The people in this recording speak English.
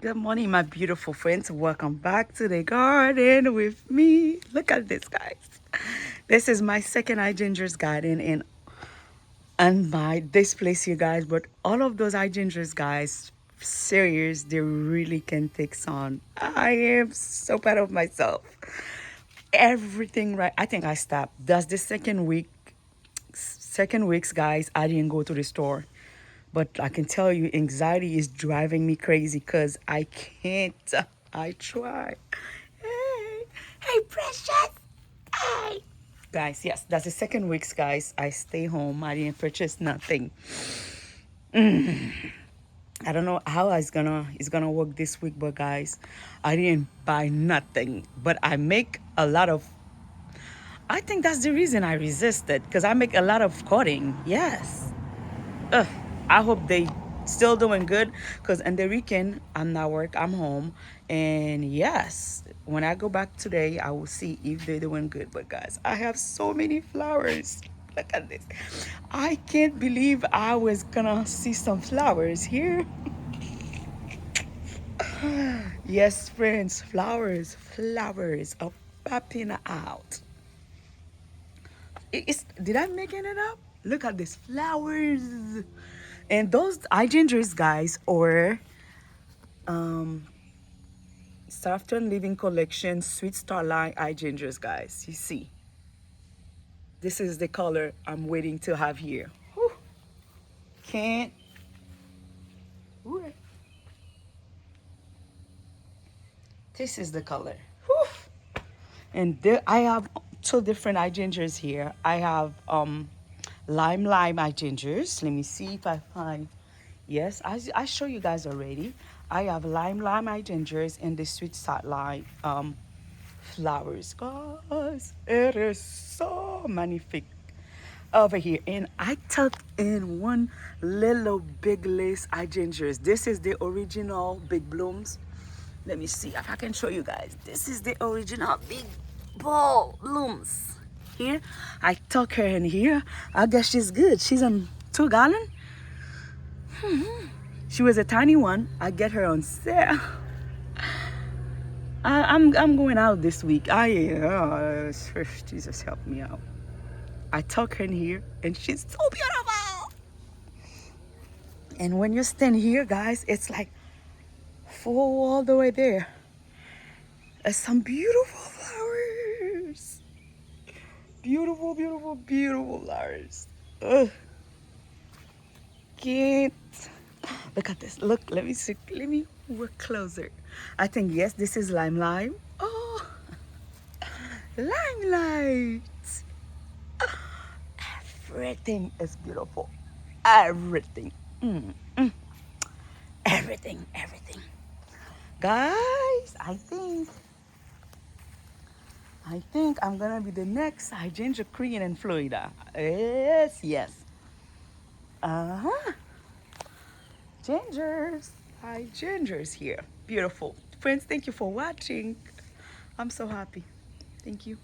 Good morning, my beautiful friends. Welcome back to the garden with me. Look at this, guys. This is my second hydrangeas garden and my this place, you guys. But all of those hydrangeas, guys, serious, they really can take sun. I am so proud of myself. Everything right. I think I stopped. That's the second weeks, guys. I didn't go to the store. But I can tell you, anxiety is driving me crazy because I can't. I try. Hey, hey, precious. Hey. Guys, yes, that's the second weeks, guys. I stay home. I didn't purchase nothing. I don't know how it's gonna work this week, but guys, I didn't buy nothing. But I make a lot of. I think that's the reason I resisted because I make a lot of cutting. Yes. Ugh, I hope they still doing good because in the weekend I'm not work, I'm home, and yes, when I go back today I will see if they're doing good. But guys, I have so many flowers. Look at this. I can't believe I was gonna see some flowers here. Yes, friends, flowers are popping out. Did I making it up? Look at these flowers. And those hydrangeas, guys, or um, Southern Living Collection Sweet Starlight hydrangeas, guys. You see, this is the color I'm waiting to have here. Whew. Can't. Ooh. This is the color. Whew. And there, I have two different hydrangeas here. I have lime hydrangeas. Let me see if I find. Yes, I show you guys already. I have lime hydrangeas and the sweet satellite flowers. Guys, it is so magnifique over here. And I took in one little big lace hydrangeas. This is the original big blooms. Let me see if I can show you guys. This is the original big ball blooms. Here, I took her in here. I guess she's good. She's on 2 gallon. She was a tiny one. I get her on sale. I'm going out this week. Jesus help me out. I took her in here, and she's so beautiful. And when you stand here, guys, it's like full all the way there. There's some beautiful flowers. Beautiful, beautiful, beautiful flowers. Ugh. Can't. Look at this. Look, let me see. Let me work closer. I think, yes, this is lime. Oh, limelight. Everything is beautiful. Everything. Everything. Guys, I think I'm gonna be the next hydrangea queen in Florida. Yes. Uh-huh. Gingers. Hi, gingers here. Beautiful. Friends, thank you for watching. I'm so happy. Thank you.